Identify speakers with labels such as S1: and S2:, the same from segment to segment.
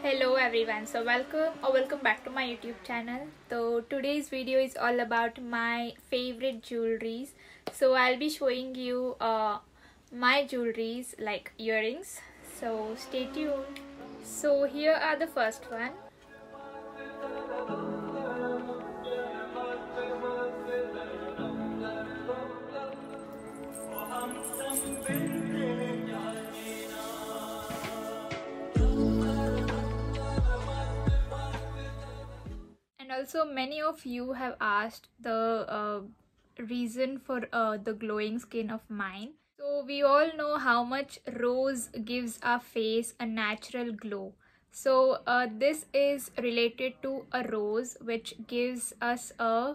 S1: Hello everyone, so welcome back to my YouTube channel. So today's video is all about my favorite jewelries. So I'll be showing you my jewelries like earrings, so stay tuned. So here are the first one. And also many of you have asked the reason for the glowing skin of mine. So we all know how much rose gives our face a natural glow. So this is related to a rose which gives us a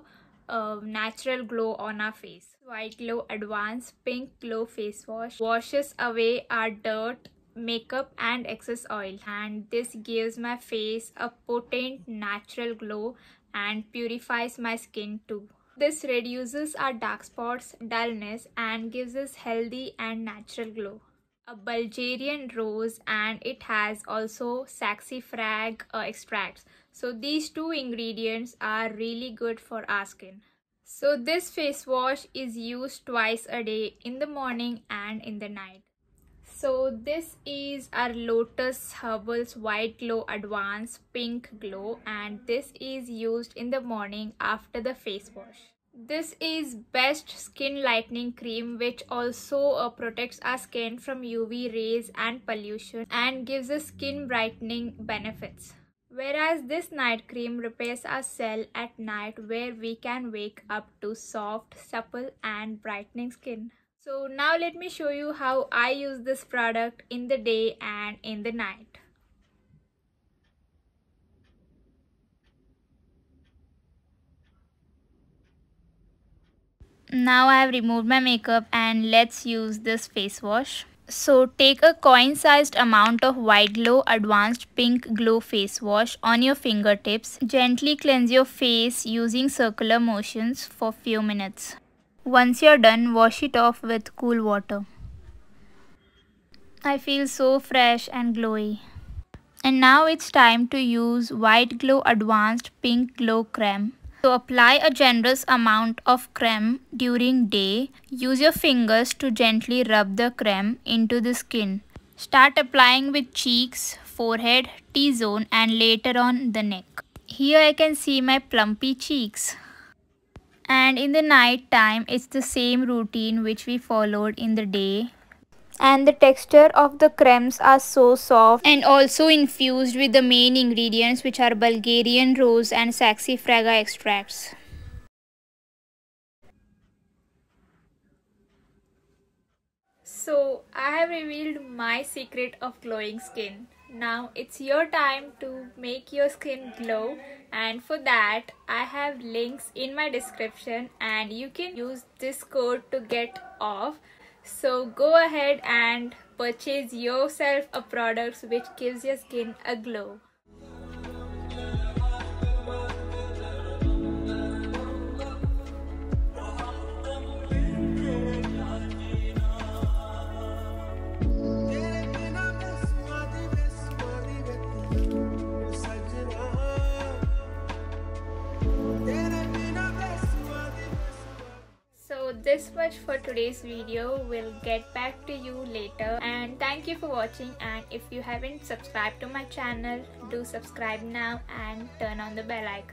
S1: natural glow on our face. White Glow Advanced Pink Glow Face Wash washes away our dirt, makeup and excess oil, and this gives my face a potent natural glow and purifies my skin too. This reduces our dark spots, dullness and gives us healthy and natural glow. A Bulgarian rose, and it has also saxifrage extracts. So these two ingredients are really good for our skin. So this face wash is used twice a day, in the morning and in the night. So this is our Lotus Herbals White Glow Advanced Pink Glow, and this is used in the morning after the face wash. This is best skin lightening cream which also protects our skin from UV rays and pollution and gives us skin brightening benefits. Whereas this night cream repairs our cell at night, where we can wake up to soft, supple and brightening skin. So now let me show you how I use this product in the day and in the night. Now I have removed my makeup and let's use this face wash. So take a coin-sized amount of White Glow Advanced Pink Glow Face Wash on your fingertips. Gently cleanse your face using circular motions for few minutes. Once you're done, wash it off with cool water. I feel so fresh and glowy. And now it's time to use White Glow Advanced Pink Glow Creme. So apply a generous amount of creme during day. Use your fingers to gently rub the creme into the skin. Start applying with cheeks, forehead, T-zone and later on the neck. Here I can see my plumpy cheeks. And in the night time, it's the same routine which we followed in the day. And the texture of the cremes are so soft and also infused with the main ingredients, which are Bulgarian rose and saxifrage extracts. So I have revealed my secret of glowing skin. Now it's your time to make your skin glow, and for that I have links in my description and you can use this code to get off. So go ahead and purchase yourself a product which gives your skin a glow. So this much for today's video. We'll get back to you later, and thank you for watching. And if you haven't subscribed to my channel, do subscribe now and turn on the bell icon.